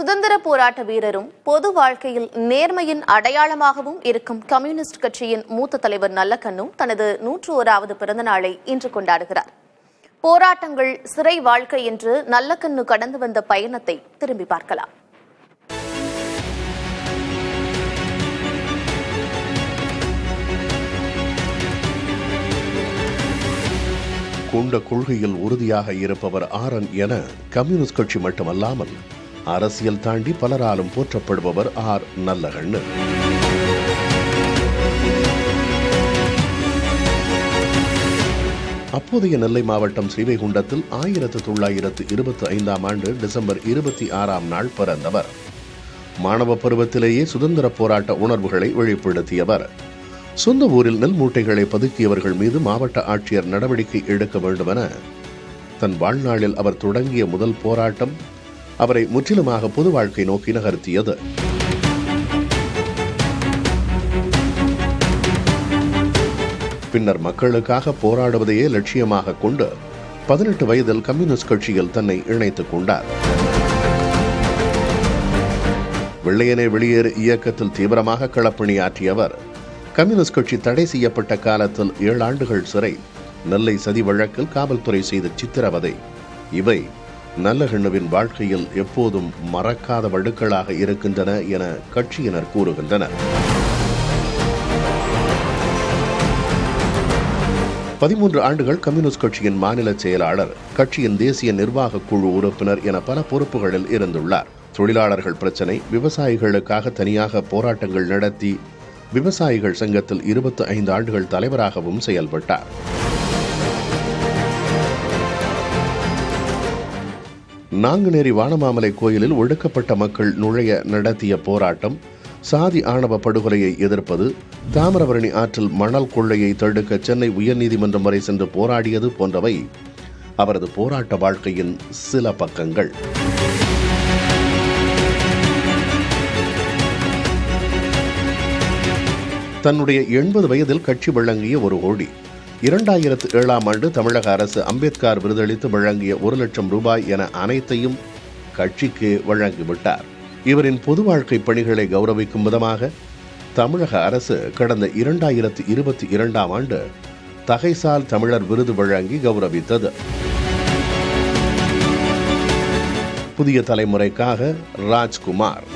சுதந்திர போராட்ட வீரரும் பொது வாழ்க்கையில் நேர்மையின் அடையாளமாகவும் இருக்கும் கம்யூனிஸ்ட் கட்சியின் மூத்த தலைவர் நல்லக்கண்ணு தனது 101வது பிறந்த நாளை இன்று கொண்டாடுகிறார். போராட்டங்கள், சிறை வாழ்க்கை என்று நல்லக்கண்ணு கடந்து வந்த பயணத்தை திரும்பி பார்க்கலாம். கொண்ட கொள்கையில் உறுதியாக இருப்பவர் ஆரன் என கம்யூனிஸ்ட் கட்சி மட்டுமல்லாமல் அரசியல் தாண்டி பலராலும் போற்றப்படுபவர் ஆர் நல்லகண்ணு. அப்போதைய நெல்லை மாவட்டம் ஸ்ரீவைகுண்டத்தில் 1925ஆம் ஆண்டு டிசம்பர் 26ஆம் நாள் பிறந்தவர். மாணவ பருவத்திலேயே சுதந்திர போராட்ட உணர்வுகளை வெளிப்படுத்தியவர். சொந்த ஊரில் நெல் மூட்டைகளை பதுக்கியவர்கள் மீது மாவட்ட ஆட்சியர் நடவடிக்கை எடுக்க வேண்டுமென தன் வாழ்நாளில் அவர் தொடங்கிய முதல் போராட்டம் அவரை முற்றிலுமாக பொது வாழ்க்கை நோக்கி நகர்த்தியது. பின்னர் மக்களுக்காக போராடுவதையே லட்சியமாக கொண்டு 18 வயதில் கம்யூனிஸ்ட் கட்சியில் தன்னை இணைத்துக் கொண்டார். வெள்ளையனே வெளியேறு இயக்கத்தில் தீவிரமாக களப்பணியாற்றியவர். கம்யூனிஸ்ட் கட்சி தடை செய்யப்பட்ட காலத்தில் 7 ஆண்டுகள் சிறை, நெல்லை சதி வழக்கில் காவல்துறை செய்த சித்திரவதை, இவை நல்லகண்ணுவின் வாழ்க்கையில் எப்போதும் மறக்காத வடுக்களாக இருக்கின்றன என கட்சியினர் கூறுகின்றனர். 13 ஆண்டுகள் கம்யூனிஸ்ட் கட்சியின் மாநில செயலாளர், கட்சியின் தேசிய நிர்வாக குழு உறுப்பினர் என பல பொறுப்புகளில் இருந்துள்ளார். தொழிலாளர்கள் பிரச்சினை, விவசாயிகளுக்காக தனியாக போராட்டங்கள் நடத்தி விவசாயிகள் சங்கத்தில் 25 ஆண்டுகள் தலைவராகவும் செயல்பட்டார். நாங்குநேரி வானமாமலை கோயிலில் ஒடுக்கப்பட்ட மக்கள் நுழைய நடத்திய போராட்டம், சாதி ஆணவ படுகொலையை எதிர்ப்பது, தாமிரபரணி ஆற்றில் மணல் கொள்ளையை தடுக்க சென்னை உயர்நீதிமன்றம் வரை சென்று போராடியது போன்றவை அவரது போராட்ட வாழ்க்கையின் சில பக்கங்கள். தன்னுடைய 80 வயதில் கட்சி வழங்கிய 1 கோடி, 2007ஆம் ஆண்டு தமிழக அரசு அம்பேத்கர் விருதளித்து வழங்கிய 1 லட்சம் ரூபாய் என அனைத்தையும் கட்சிக்கு வழங்கிவிட்டார். இவரின் பொது வாழ்க்கை பணிகளை கௌரவிக்கும் விதமாக தமிழக அரசு கடந்த 2022ஆம் ஆண்டு தகைசால் தமிழர் விருது வழங்கி கௌரவித்தது. புதிய தலைமுறைக்காக ராஜ்குமார்.